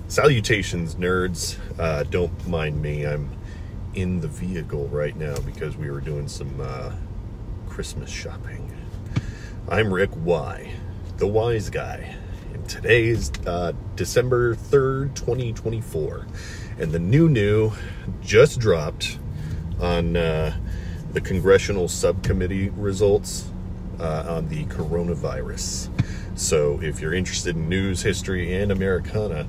Salutations, nerds. Don't mind me. I'm in the vehicle right now because we were doing some Christmas shopping. I'm Rick Y, the wise guy. And today is December 3rd, 2024. And the new just dropped on the Congressional Subcommittee results on the coronavirus. So if you're interested in news, history, and Americana,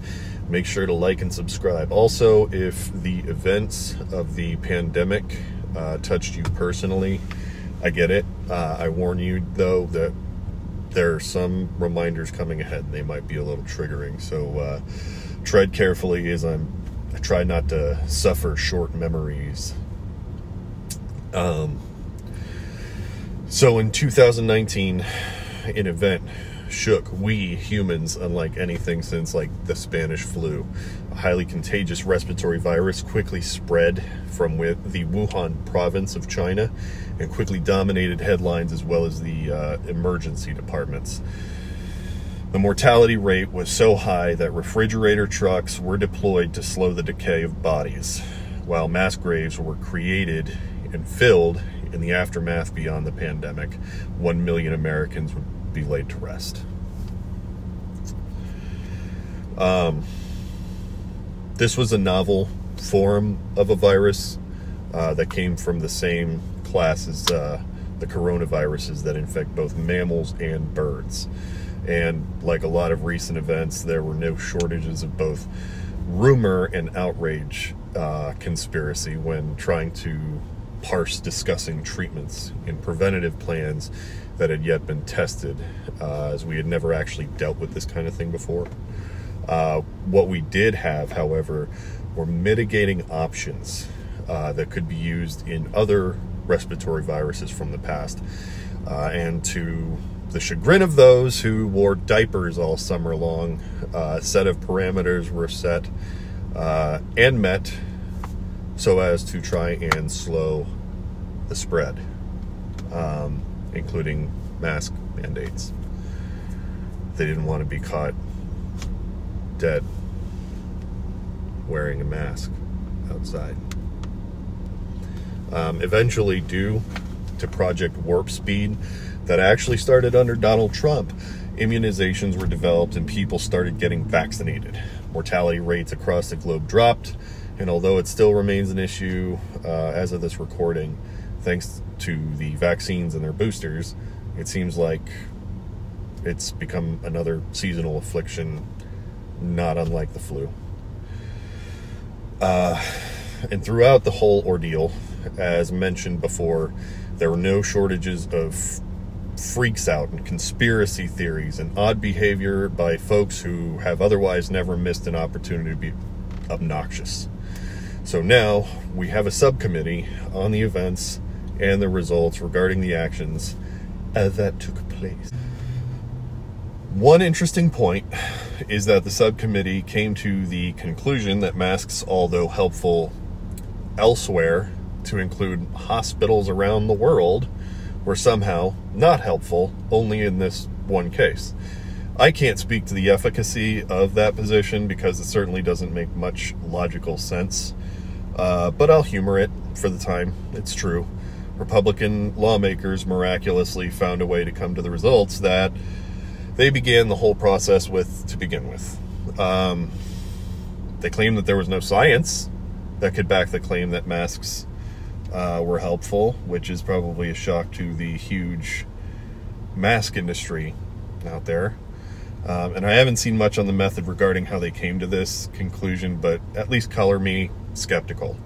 make sure to like and subscribe. Also, if the events of the pandemic touched you personally, I get it. I warn you, though, that there are some reminders coming ahead. They might be a little triggering. So tread carefully as I try not to suffer short memories. So in 2019, an event shook we humans unlike anything since the Spanish flu. A highly contagious respiratory virus quickly spread from the Wuhan province of China and quickly dominated headlines as well as the emergency departments. The mortality rate was so high that refrigerator trucks were deployed to slow the decay of bodies, while mass graves were created and filled in the aftermath. Beyond the pandemic, 1 million Americans would be laid to rest. This was a novel form of a virus that came from the same class as the coronaviruses that infect both mammals and birds. And like a lot of recent events, there were no shortages of both rumor and outrage conspiracy when trying to parse discussing treatments and preventative plans that had yet been tested, as we had never actually dealt with this kind of thing before. What we did have, however, were mitigating options that could be used in other respiratory viruses from the past. And to the chagrin of those who wore diapers all summer long, a set of parameters were set and met so as to try and slow the spread, including mask mandates. They didn't want to be caught dead wearing a mask outside. Eventually, due to Project Warp Speed that actually started under Donald Trump, immunizations were developed and people started getting vaccinated. Mortality rates across the globe dropped, and although it still remains an issue as of this recording, thanks to the vaccines and their boosters, it seems like it's become another seasonal affliction, not unlike the flu. And throughout the whole ordeal, as mentioned before, there were no shortages of freaks out and conspiracy theories and odd behavior by folks who have otherwise never missed an opportunity to be obnoxious. So now we have a subcommittee on the events and the results regarding the actions that took place. One interesting point is that the subcommittee came to the conclusion that masks, although helpful elsewhere to include hospitals around the world, were somehow not helpful only in this one case. I can't speak to the efficacy of that position because it certainly doesn't make much logical sense, but I'll humor it for the time. It's true. Republican lawmakers miraculously found a way to come to the results that they began the whole process with to begin with. They claimed that there was no science that could back the claim that masks were helpful, which is probably a shock to the huge mask industry out there. And I haven't seen much on the method regarding how they came to this conclusion, but at least color me skeptical.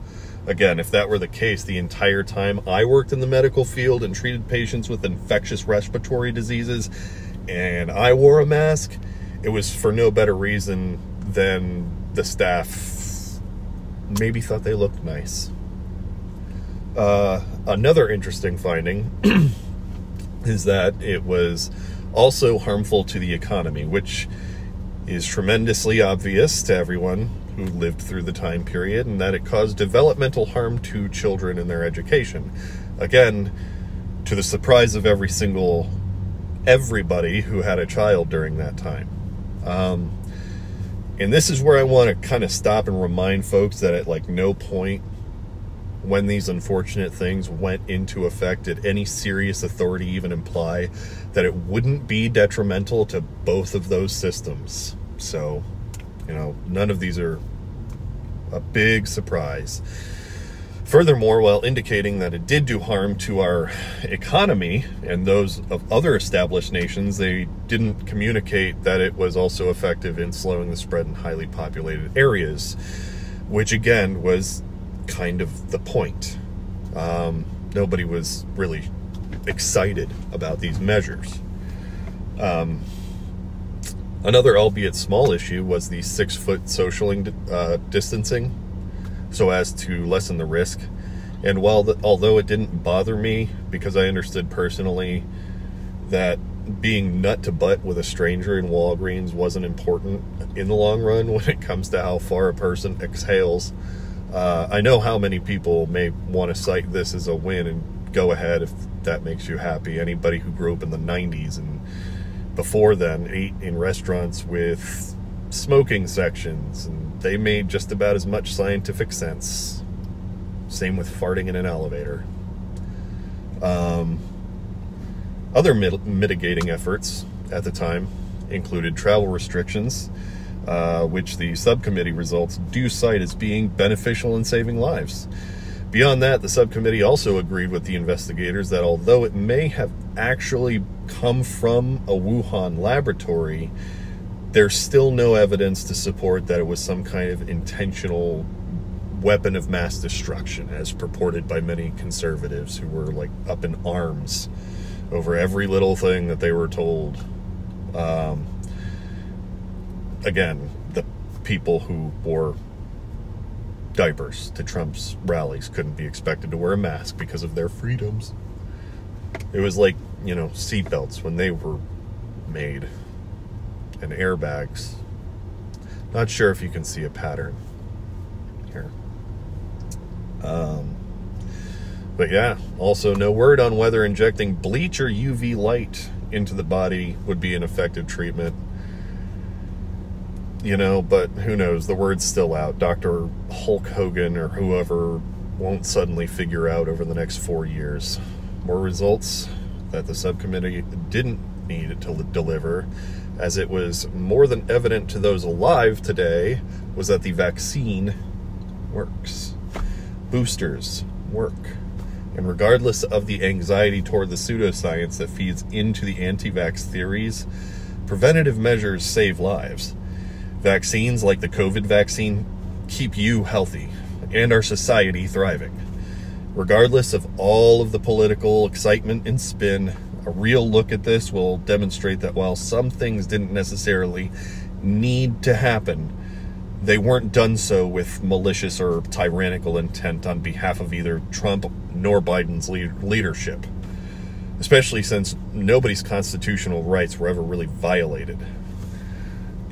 Again, if that were the case, the entire time I worked in the medical field and treated patients with infectious respiratory diseases, and I wore a mask, it was for no better reason than the staff maybe thought they looked nice. Another interesting finding is that it was also harmful to the economy, which is tremendously obvious to everyone who lived through the time period, and that it caused developmental harm to children in their education. Again, to the surprise of everybody who had a child during that time. And this is where I want to kind of stop and remind folks that at like no point when these unfortunate things went into effect did any serious authority even imply that it wouldn't be detrimental to both of those systems. So, you know, none of these are a big surprise. Furthermore, while indicating that it did do harm to our economy and those of other established nations, they didn't communicate that it was also effective in slowing the spread in highly populated areas, which again was kind of the point. Nobody was really excited about these measures. Another, albeit small, issue was the 6-foot social distancing, so as to lessen the risk. And although it didn't bother me, because I understood personally that being nut to butt with a stranger in Walgreens wasn't important in the long run when it comes to how far a person exhales, I know how many people may want to cite this as a win, and go ahead if that makes you happy. Anybody who grew up in the 90s and before then ate in restaurants with smoking sections, and they made just about as much scientific sense. Same with farting in an elevator. Other mitigating efforts at the time included travel restrictions, which the subcommittee results do cite as being beneficial in saving lives. Beyond that, the subcommittee also agreed with the investigators that although it may have actually come from a Wuhan laboratory, there's still no evidence to support that it was some kind of intentional weapon of mass destruction, as purported by many conservatives who were like up in arms over every little thing that they were told. Again, the people who wore diapers to Trump's rallies couldn't be expected to wear a mask because of their freedoms. It was like, you know, seatbelts when they were made, and airbags. Not sure if you can see a pattern here. But yeah, also no word on whether injecting bleach or UV light into the body would be an effective treatment. You know, but who knows? The word's still out. Dr. Hulk Hogan or whoever won't suddenly figure out over the next 4 years. More results that the subcommittee didn't need to deliver, as it was more than evident to those alive today, was that the vaccine works. Boosters work. And regardless of the anxiety toward the pseudoscience that feeds into the anti-vax theories, preventative measures save lives. Vaccines like the COVID vaccine keep you healthy and our society thriving. Regardless of all of the political excitement and spin, a real look at this will demonstrate that while some things didn't necessarily need to happen, they weren't done so with malicious or tyrannical intent on behalf of either Trump nor Biden's leadership, especially since nobody's constitutional rights were ever really violated.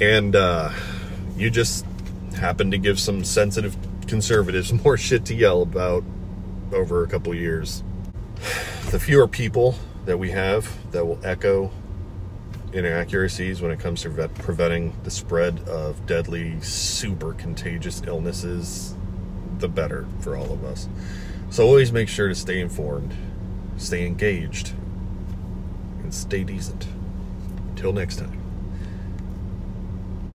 And you just happen to give some sensitive conservatives more shit to yell about over a couple years. The fewer people that we have that will echo inaccuracies when it comes to preventing the spread of deadly, super contagious illnesses, the better for all of us. So always make sure to stay informed, stay engaged, and stay decent. Until next time.